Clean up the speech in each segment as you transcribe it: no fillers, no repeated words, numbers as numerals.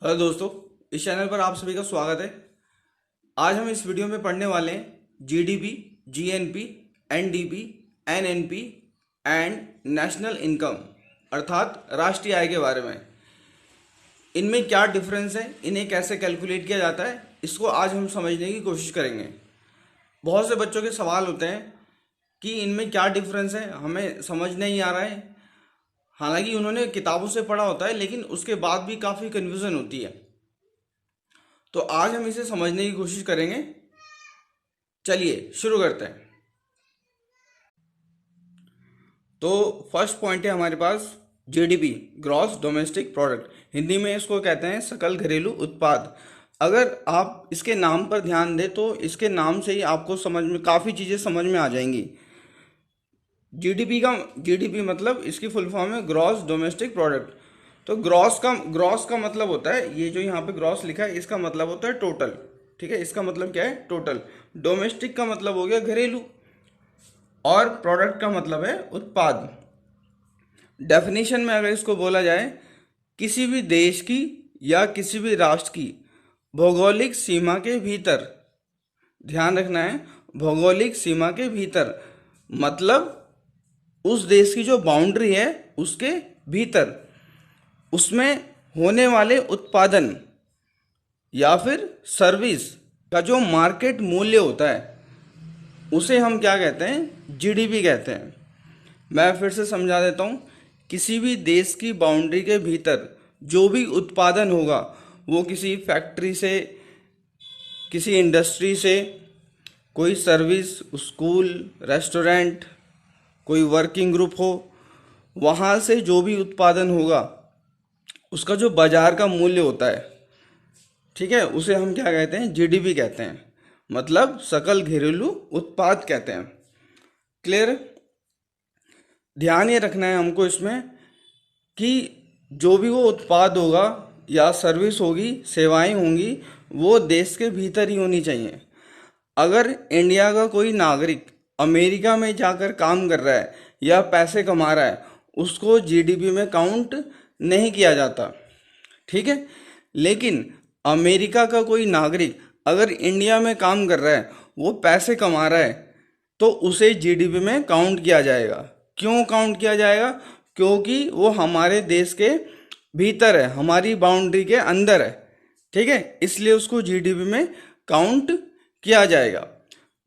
Hello दोस्तों, इस channel पर आप सभी का स्वागत है। आज हम इस वीडियो में पढ़ने वाले हैं GDP, GNP, NDP, NNP and national income अर्थात राष्ट्रीय आय के बारे में। इनमें क्या डिफरेंस है, इन्हें कैसे कैलकुलेट किया जाता है, इसको आज हम समझने की कोशिश करेंगे। बहुत से बच्चों के सवाल होते हैं कि इनमें क्या डिफरेंस है, हमें समझ नहीं आ रहा है। हालांकि उन्होंने किताबों से पढ़ा होता है, लेकिन उसके बाद भी काफ़ी कन्फ्यूज़न होती है। तो आज हम इसे समझने की कोशिश करेंगे। चलिए शुरू करते हैं। तो फर्स्ट पॉइंट है हमारे पास GDP, gross domestic product. Hindi में इसको कहते हैं सकल घरेलू उत्पाद। अगर आप इसके नाम पर ध्यान दें तो इसके नाम से ही आपको समझ में काफ़ी चीज़ें समझ में आ जाएंगी। जीडीपी मतलब इसकी फुल फॉर्म है ग्रॉस डोमेस्टिक प्रोडक्ट। तो ग्रॉस का मतलब होता है, ये जो यहाँ पे ग्रॉस लिखा है इसका मतलब होता है टोटल। ठीक है, इसका मतलब क्या है? टोटल। डोमेस्टिक का मतलब हो गया घरेलू, और प्रोडक्ट का मतलब है उत्पाद। डेफिनेशन में अगर इसको बोला जाए, किसी भी देश की या किसी भी राष्ट्र की भौगोलिक सीमा के भीतर, ध्यान रखना है, भौगोलिक सीमा के भीतर मतलब उस देश की जो बाउंड्री है उसके भीतर, उसमें होने वाले उत्पादन या फिर सर्विस का जो मार्केट मूल्य होता है उसे हम क्या कहते हैं? जीडीपी कहते हैं। मैं फिर से समझा देता हूँ। किसी भी देश की बाउंड्री के भीतर जो भी उत्पादन होगा, वो किसी फैक्ट्री से, किसी इंडस्ट्री से, कोई सर्विस, स्कूल, रेस्टोरेंट, कोई वर्किंग ग्रुप हो, वहाँ से जो भी उत्पादन होगा उसका जो बाजार का मूल्य होता है, ठीक है, उसे हम क्या कहते हैं? जीडीपी कहते हैं। मतलब सकल घरेलू उत्पाद कहते हैं। क्लियर? ध्यान ये रखना है हमको इसमें कि जो भी वो उत्पाद होगा या सर्विस होगी, सेवाएं होंगी, वो देश के भीतर ही होनी चाहिए। अगर इंडिया का कोई नागरिक अमेरिका में जाकर काम कर रहा है या पैसे कमा रहा है, उसको जीडीपी में काउंट नहीं किया जाता। ठीक है, लेकिन अमेरिका का कोई नागरिक अगर इंडिया में काम कर रहा है, वो पैसे कमा रहा है, तो उसे जीडीपी में काउंट किया जाएगा। क्यों काउंट किया जाएगा? क्योंकि वो हमारे देश के भीतर है, हमारी बाउंड्री के अंदर है। ठीक है, इसलिए उसको जीडीपी में काउंट किया जाएगा।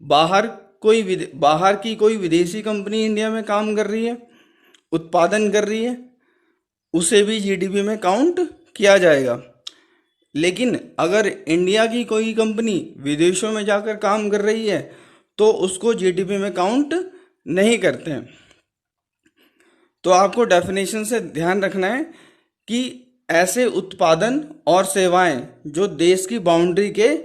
बाहर की कोई विदेशी कंपनी इंडिया में काम कर रही है, उत्पादन कर रही है, उसे भी जीडीपी में काउंट किया जाएगा। लेकिन अगर इंडिया की कोई कंपनी विदेशों में जाकर काम कर रही है तो उसको जीडीपी में काउंट नहीं करते हैं। तो आपको डेफिनेशन से ध्यान रखना है कि ऐसे उत्पादन और सेवाएं जो देश की बाउंड्री के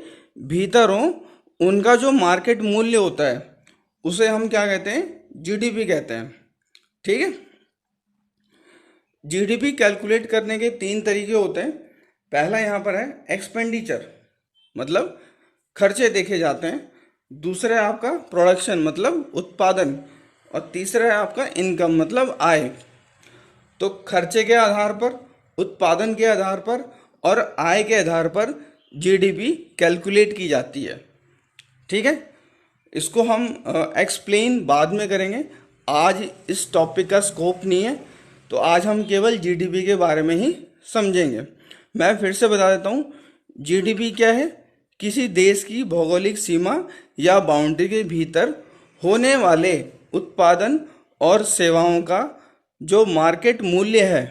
भीतर हों, उनका जो मार्केट मूल्य होता है उसे हम क्या कहते हैं? जीडीपी कहते हैं। ठीक है, जीडीपी कैलकुलेट करने के तीन तरीके होते हैं। पहला यहाँ पर है एक्सपेंडिचर, मतलब खर्चे देखे जाते हैं। दूसरा है आपका प्रोडक्शन, मतलब उत्पादन। और तीसरा है आपका इनकम, मतलब आय। तो खर्चे के आधार पर, उत्पादन के आधार पर और आय के आधार पर जीडीपी कैलकुलेट की जाती है। ठीक है, इसको हम एक्सप्लेन बाद में करेंगे। आज इस टॉपिक का स्कोप नहीं है, तो आज हम केवल जीडीपी के बारे में ही समझेंगे। मैं फिर से बता देता हूँ, जीडीपी क्या है? किसी देश की भौगोलिक सीमा या बाउंड्री के भीतर होने वाले उत्पादन और सेवाओं का जो मार्केट मूल्य है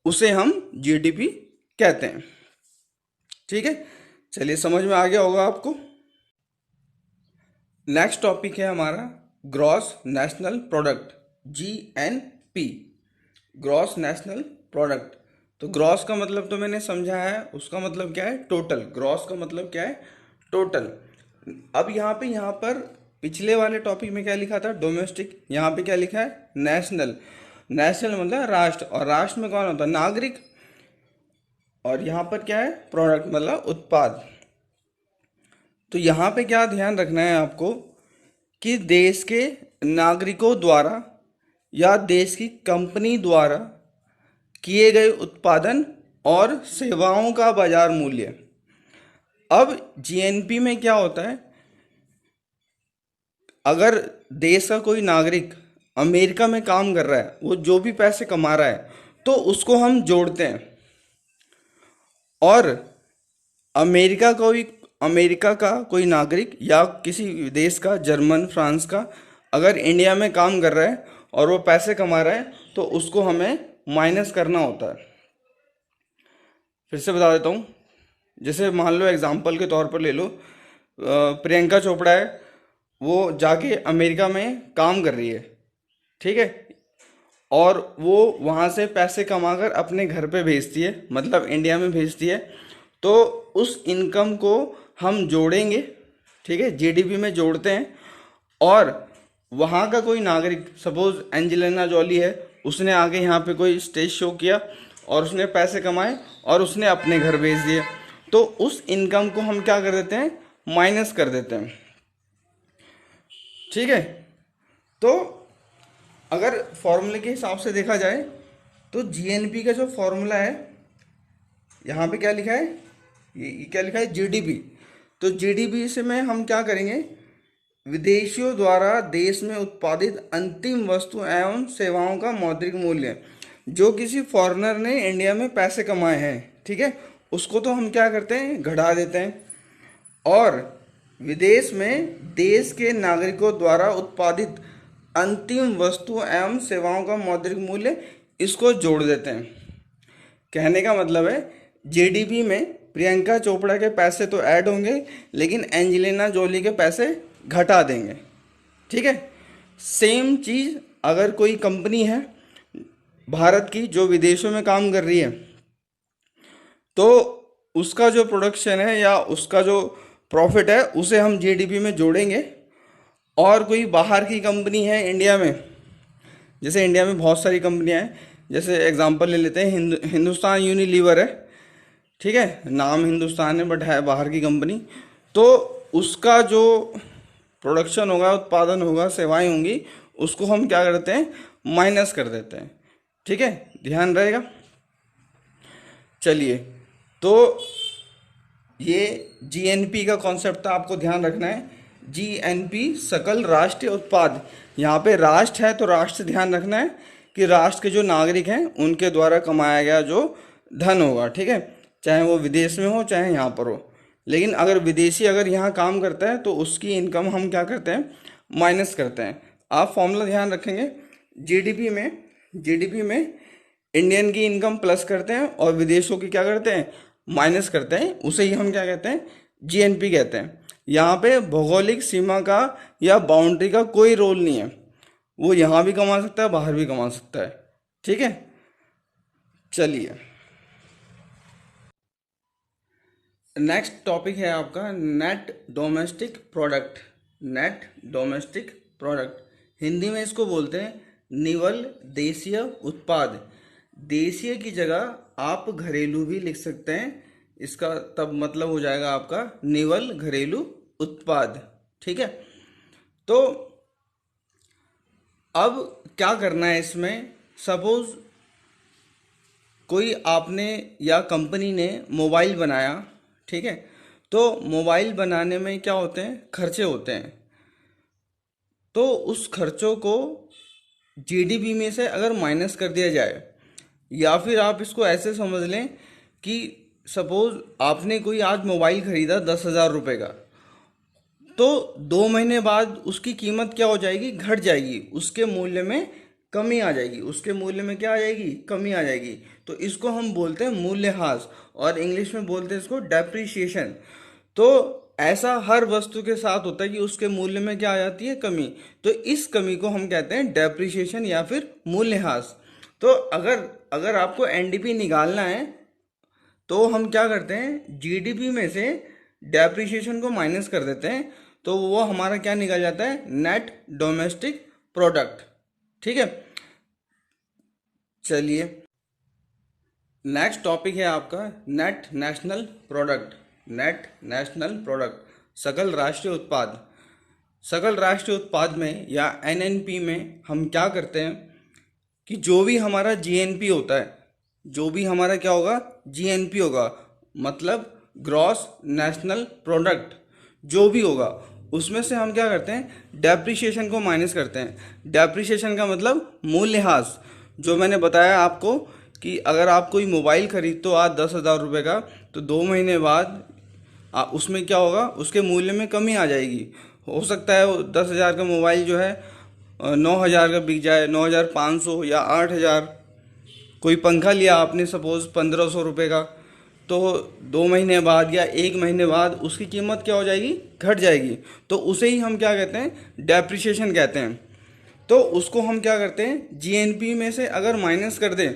उसे हम जीडीपी कहते हैं। ठीक है, चलिए समझ में आ गया होगा आपको। नेक्स्ट टॉपिक है हमारा gross national product, GNP, gross national product. तो ग्रॉस का मतलब तो मैंने समझा है, उसका मतलब क्या है? टोटल। ग्रॉस का मतलब क्या है? टोटल। अब यहाँ पर पिछले वाले टॉपिक में क्या लिखा था? डोमेस्टिक। यहाँ पे क्या लिखा है? नेशनल। नेशनल मतलब राष्ट्र, और राष्ट्र में कौन होता है? नागरिक। और यहाँ पर क्या है? प्रोडक्ट मतलब उत्पाद। तो यहाँ पे क्या ध्यान रखना है आपको कि देश के नागरिकों द्वारा या देश की कंपनी द्वारा किए गए उत्पादन और सेवाओं का बाजार मूल्य। अब जीएनपी में क्या होता है, अगर देश का कोई नागरिक अमेरिका में काम कर रहा है, वो जो भी पैसे कमा रहा है तो उसको हम जोड़ते हैं। और अमेरिका का कोई नागरिक या किसी देश का, जर्मन, फ्रांस का, अगर इंडिया में काम कर रहा है और वो पैसे कमा रहा है तो उसको हमें माइनस करना होता है। फिर से बता देता हूँ, जैसे मान लो एग्जाम्पल के तौर पर ले लो, प्रियंका चोपड़ा है, वो जाके अमेरिका में काम कर रही है, ठीक है, और वो वहाँ से पैसे कमाकर अपने घर पे भेजती है, मतलब इंडिया में भेजती है। तो उस इनकम को हम जोड़ेंगे, ठीक है, जीडीपी में जोड़ते हैं। और वहाँ का कोई नागरिक, सपोज एंजेलिना जॉली है, उसने आके यहाँ पे कोई स्टेज शो किया और उसने पैसे कमाए और उसने अपने घर भेज दिए, तो उस इनकम को हम क्या कर देते हैं, माइनस कर देते हैं, ठीक है। तो अगर फॉर्मूले के हिसाब से देखा जाए तो जीएनपी का जो फॉर्मूला है, यहाँ पे क्या लिखा है, ये क्या लिखा है, जीडीपी। तो जीडीपी से में हम क्या करेंगे, विदेशियों द्वारा देश में उत्पादित अंतिम वस्तु एवं सेवाओं का मौद्रिक मूल्य, जो किसी फॉरेनर ने इंडिया में पैसे कमाए हैं, ठीक है, उसको तो हम क्या करते हैं, घटा देते हैं। और विदेश में देश के नागरिकों द्वारा उत्पादित अंतिम वस्तु एवं सेवाओं का मौद्रिक मूल्य, इसको जोड़ देते हैं। कहने का मतलब है जीडीपी में प्रियंका चोपड़ा के पैसे तो ऐड होंगे, लेकिन एंजेलिना जोली के पैसे घटा देंगे, ठीक है। सेम चीज़ अगर कोई कंपनी है भारत की जो विदेशों में काम कर रही है, तो उसका जो प्रोडक्शन है या उसका जो प्रॉफिट है उसे हम जीडीपी में जोड़ेंगे। और कोई बाहर की कंपनी है इंडिया में, जैसे इंडिया में बहुत सारी कंपनियां हैं, जैसे एग्जांपल ले लेते हैं, हिंदुस्तान यूनिलीवर है, ठीक है, नाम हिंदुस्तान है बट है बाहर की कंपनी। तो उसका जो प्रोडक्शन होगा, उत्पादन होगा, सेवाएं होंगी, उसको हम क्या करते हैं, माइनस कर देते हैं, ठीक है, ध्यान रहेगा। चलिए, तो ये जीएनपी का कॉन्सेप्ट था, आपको ध्यान रखना है। जीएनपी सकल राष्ट्रीय उत्पाद, यहाँ पे राष्ट्र है तो राष्ट्र से ध्यान रखना है कि राष्ट्र के जो नागरिक हैं उनके द्वारा कमाया गया जो धन होगा, ठीक है, चाहे वो विदेश में हो चाहे यहाँ पर हो। लेकिन अगर विदेशी अगर यहाँ काम करता है तो उसकी इनकम हम क्या करते हैं, माइनस करते हैं। आप फॉर्मूला ध्यान रखेंगे, जीडीपी में इंडियन की इनकम प्लस करते हैं और विदेशों की क्या करते हैं, माइनस करते हैं, उसे ही हम क्या कहते हैं, जीएनपी कहते हैं। यहाँ पे भौगोलिक सीमा का या बाउंड्री का कोई रोल नहीं है, वो यहाँ भी कमा सकता है, बाहर भी कमा सकता है, ठीक है। चलिए, नेक्स्ट टॉपिक है आपका net domestic product. Net domestic product, Hindi में इसको बोलते हैं निवल देशीय उत्पाद। देशीय की जगह आप घरेलू भी लिख सकते हैं, इसका तब मतलब हो जाएगा आपका निवल घरेलू उत्पाद, ठीक है। तो अब क्या करना है इसमें, सपोज कोई आपने या कंपनी ने मोबाइल बनाया, ठीक है, तो मोबाइल बनाने में क्या होते हैं, खर्चे होते हैं। तो उस खर्चों को जीडीपी में से अगर माइनस कर दिया जाए, या फिर आप इसको ऐसे समझ लें कि सपोज आपने कोई आज मोबाइल खरीदा 10,000 रुपये का, तो 2 महीने बाद उसकी कीमत क्या हो जाएगी, घट जाएगी, उसके मूल्य में कमी आ जाएगी, उसके मूल्य में क्या आ जाएगी, कमी आ जाएगी। तो इसको हम बोलते हैं मूल्यह्रास, और इंग्लिश में बोलते हैं इसको डेप्रिसिएशन। तो ऐसा हर वस्तु के साथ होता है कि उसके मूल्य में क्या आ जाती है, कमी। तो इस कमी को हम कहते हैं डेप्रिसिएशन या फिर मूल्यह्रास। तो अगर आपको एनडीपी निकालना है तो हम क्या करते हैं, जीडीपी में से डेप्रिसिएशन को माइनस कर देते हैं, तो वो हमारा क्या निकल जाता है, नेट डोमेस्टिक प्रोडक्ट, ठीक है। चलिए, नेक्स्ट टॉपिक है आपका net national product. Net national product, सकल राष्ट्रीय उत्पाद। सकल राष्ट्रीय उत्पाद में या एनएनपी में हम क्या करते हैं कि जो भी हमारा जीएनपी होता है, जो भी हमारा क्या होगा, जीएनपी होगा, मतलब ग्रॉस नेशनल प्रोडक्ट, जो भी होगा उसमें से हम क्या करते हैं, डेप्रिसिएशन को माइनस करते हैं। डेप्रिसिएशन का मतलब मूल्यह्रास। जो मैंने बताया आपको कि अगर आप कोई मोबाइल खरीद तो आज 10,000 रुपये का, तो 2 महीने बाद उसमें क्या होगा, उसके मूल्य में कमी आ जाएगी। हो सकता है वो 10,000 का मोबाइल जो है 9,000 का बिक जाए, 9,500 या 8,000। कोई पंखा लिया आपने सपोज 1,500 रुपये का, तो 2 महीने बाद या 1 महीने बाद उसकी कीमत क्या हो जाएगी, घट जाएगी। तो उसे ही हम क्या कहते हैं, डेप्रिसिएशन कहते हैं। तो उसको हम क्या करते हैं, जीएनपी में से अगर माइनस कर दें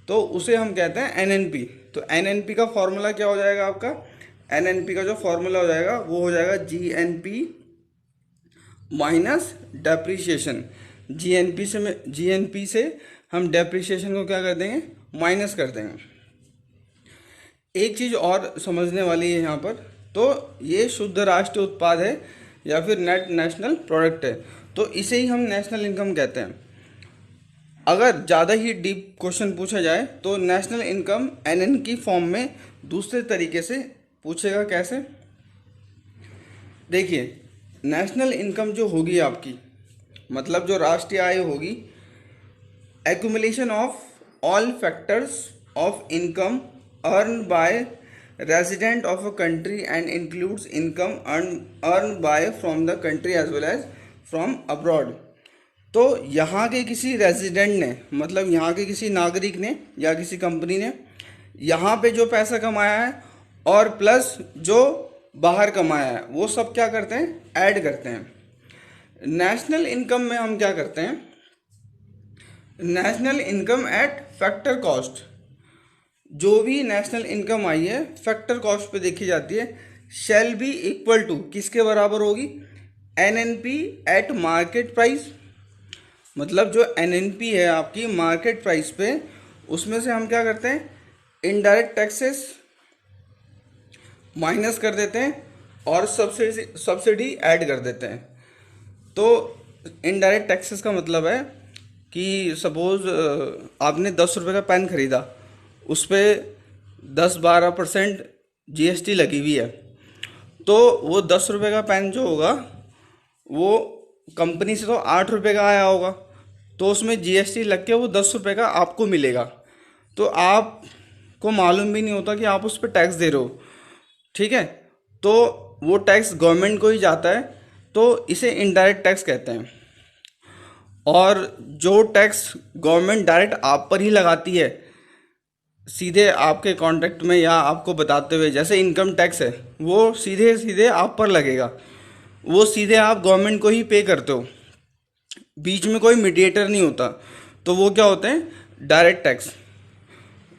तो उसे हम कहते हैं एनएनपी। तो एनएनपी का फॉर्मूला क्या हो जाएगा आपका, एनएनपी का जो फॉर्मूला हो जाएगा वो हो जाएगा जीएनपी माइनस डेप्रिसिएशन। जीएनपी से हम डेप्रिसिएशन को क्या कर देंगे, माइनस कर देंगे। एक चीज़ और समझने वाली है यहाँ पर, तो ये शुद्ध राष्ट्रीय उत्पाद है या फिर नेट नेशनल प्रोडक्ट है, तो इसे ही हम नेशनल इनकम कहते हैं। अगर ज़्यादा ही डीप क्वेश्चन पूछा जाए तो नेशनल इनकम एनएन की फॉर्म में दूसरे तरीके से पूछेगा। कैसे, देखिए, नेशनल इनकम जो होगी आपकी, मतलब जो राष्ट्रीय आय होगी, accumulation of all factors of income earn by resident of a country and includes income earn by from the country as well as from abroad. तो यहाँ के किसी रेजिडेंट ने, मतलब यहाँ के किसी नागरिक ने या किसी कंपनी ने यहाँ पे जो पैसा कमाया है और प्लस जो बाहर कमाया है, वो सब क्या करते हैं, ऐड करते हैं। नेशनल इनकम में हम क्या करते हैं, national income eight factor cost. जो भी नेशनल इनकम आई है फैक्टर कॉस्ट पे देखी जाती है। शैल बी इक्वल टू, किसके बराबर होगी, एनएनपी एट मार्केट प्राइस। मतलब जो एनएनपी है आपकी मार्केट प्राइस पे, उसमें से हम क्या करते हैं, इनडायरेक्ट टैक्सेस माइनस कर देते हैं और सब्सिडी ऐड कर देते हैं। तो इनडायरेक्ट टैक्सेस का मतलब है कि सपोज आपने 10 रुपये का पेन खरीदा, उस पर 10-12% जीएसटी लगी हुई है। तो वो 10 रुपये का पेन जो होगा वो कंपनी से तो 8 रुपये का आया होगा, तो उसमें जीएसटी लग के वो 10 रुपये का आपको मिलेगा। तो आपको मालूम भी नहीं होता कि आप उस पर टैक्स दे रहे हो, ठीक है। तो वो टैक्स गवर्नमेंट को ही जाता है, तो इसे इनडायरेक्ट टैक्स कहते हैं। और जो टैक्स गवर्नमेंट डायरेक्ट आप पर ही लगाती है, सीधे आपके कॉन्ट्रैक्ट में या आपको बताते हुए, जैसे इनकम टैक्स है, वो सीधे सीधे आप पर लगेगा, वो सीधे आप गवर्नमेंट को ही पे करते हो, बीच में कोई मीडिएटर नहीं होता। तो वो क्या होते हैं, डायरेक्ट टैक्स।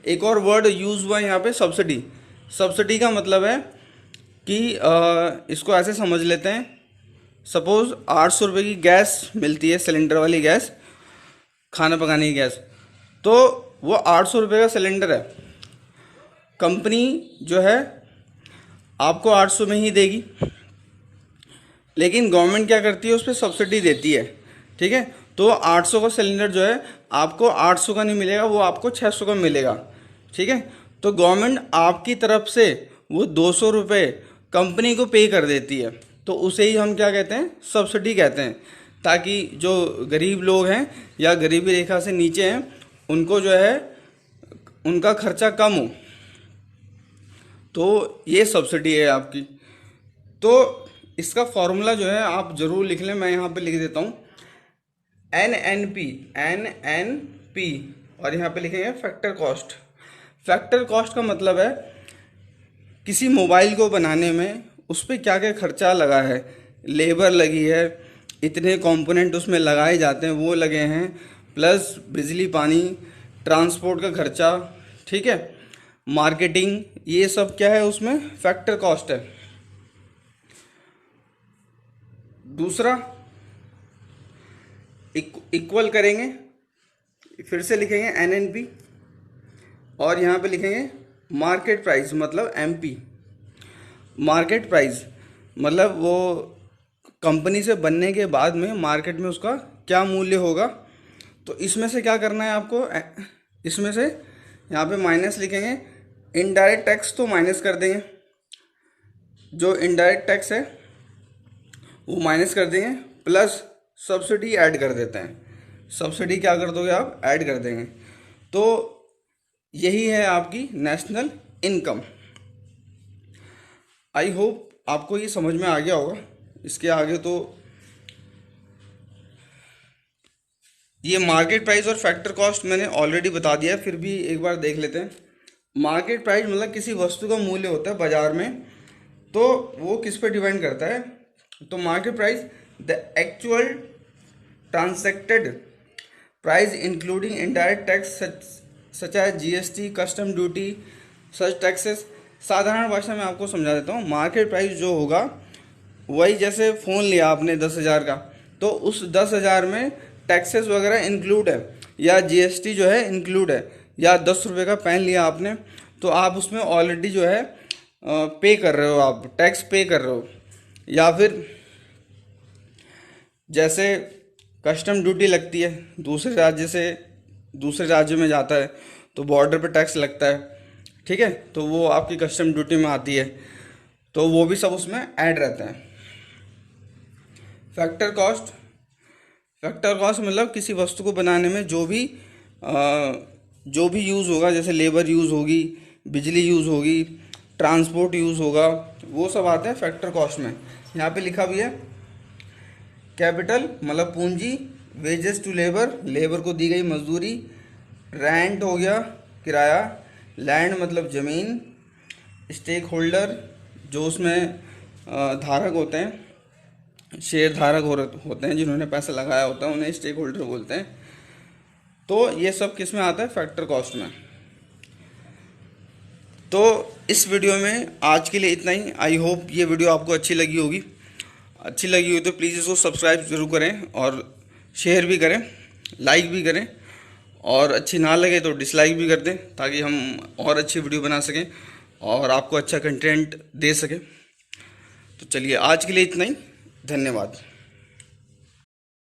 एक और वर्ड यूज़ हुआ यहाँ पे, सब्सिडी। सब्सिडी का मतलब है कि इसको ऐसे समझ लेते हैं, सपोज 800 रुपये की गैस मिलती है, सिलेंडर वाली गैस, खाना पकाने की गैस, तो वो 800 रुपये का सिलेंडर है। कंपनी जो है आपको 800 में ही देगी, लेकिन गवर्नमेंट क्या करती है, उस पर सब्सिडी देती है, ठीक है। तो 800 का सिलेंडर जो है आपको 800 का नहीं मिलेगा, वो आपको 600 का मिलेगा, ठीक है। तो गवर्नमेंट आपकी तरफ से वो 200 रुपये कंपनी को पे कर देती है, तो उसे ही हम क्या कहते हैं, सब्सिडी कहते हैं। ताकि जो गरीब लोग हैं या गरीबी रेखा से नीचे हैं, उनको जो है उनका खर्चा कम हो, तो ये सब्सिडी है आपकी। तो इसका फॉर्मूला जो है आप ज़रूर लिख लें, मैं यहाँ पे लिख देता हूँ, एनएनपी, और यहाँ पे लिखेंगे फैक्टर कॉस्ट। फैक्टर कॉस्ट का मतलब है किसी मोबाइल को बनाने में उस पर क्या क्या खर्चा लगा है, लेबर लगी है, इतने कंपोनेंट उसमें लगाए जाते हैं वो लगे हैं, प्लस बिजली पानी ट्रांसपोर्ट का खर्चा, ठीक है, मार्केटिंग, ये सब क्या है उसमें फैक्टर कॉस्ट है। दूसरा इक्वल करेंगे, फिर से लिखेंगे एनएनपी और यहाँ पे लिखेंगे मार्केट प्राइस, मतलब एमपी। मार्केट प्राइस मतलब वो कंपनी से बनने के बाद में मार्केट में उसका क्या मूल्य होगा। तो इसमें से क्या करना है आपको, इसमें से यहाँ पे माइनस लिखेंगे, इनडायरेक्ट टैक्स तो माइनस कर देंगे, जो इनडायरेक्ट टैक्स है वो माइनस कर देंगे, प्लस सब्सिडी ऐड कर देते हैं। सब्सिडी क्या कर दोगे आप, ऐड कर देंगे। तो यही है आपकी नेशनल इनकम। आई होप आपको ये समझ में आ गया होगा। इसके आगे तो ये मार्केट प्राइस और फैक्टर कॉस्ट मैंने ऑलरेडी बता दिया है, फिर भी एक बार देख लेते हैं। मार्केट प्राइस मतलब किसी वस्तु का मूल्य होता है बाजार में, तो वो किस पे डिपेंड करता है। तो market price the actual transacted price including indirect tax such as GST, custom duty, such taxes. साधारण भाषा में आपको समझा देता हूँ। मार्केट प्राइस जो होगा वही, जैसे फ़ोन लिया आपने 10,000 का, तो उस 10,000 में टैक्सेस वगैरह इंक्लूड है, या जीएसटी जो है इंक्लूड है, या 10 रुपये का पेन लिया आपने, तो आप उसमें ऑलरेडी जो है पे कर रहे हो, आप टैक्स पे कर रहे हो। या फिर जैसे कस्टम ड्यूटी लगती है, दूसरे राज्य से दूसरे राज्य में जाता है तो बॉर्डर पे टैक्स लगता है, ठीक है, तो वो आपकी कस्टम ड्यूटी में आती है, तो वो भी सब उसमें ऐड रहता है। फैक्टर कॉस्ट, फैक्टर कॉस्ट मतलब किसी वस्तु को बनाने में जो भी यूज़ होगा, जैसे लेबर यूज़ होगी, बिजली यूज़ होगी, ट्रांसपोर्ट यूज़ होगा, वो सब आता है फैक्टर कॉस्ट में। यहाँ पे लिखा भी है कैपिटल मतलब पूंजी, वेजेस टू लेबर, लेबर को दी गई मजदूरी, रेंट हो गया किराया, लैंड मतलब ज़मीन, स्टेक होल्डर जो उसमें धारक होते हैं, शेयर धारक होते हैं, जिन्होंने पैसा लगाया होता है उन्हें स्टेक होल्डर बोलते हैं। तो ये सब किस में आता है, फैक्टर कॉस्ट में। तो इस वीडियो में आज के लिए इतना ही। आई होप ये वीडियो आपको अच्छी लगी होगी। अच्छी लगी हो तो प्लीज़ इसको सब्सक्राइब जरूर करें और शेयर भी करें, लाइक भी करें, और अच्छी ना लगे तो डिसलाइक भी कर दें, ताकि हम और अच्छी वीडियो बना सकें और आपको अच्छा कंटेंट दे सकें। तो चलिए आज के लिए इतना ही, धन्यवाद।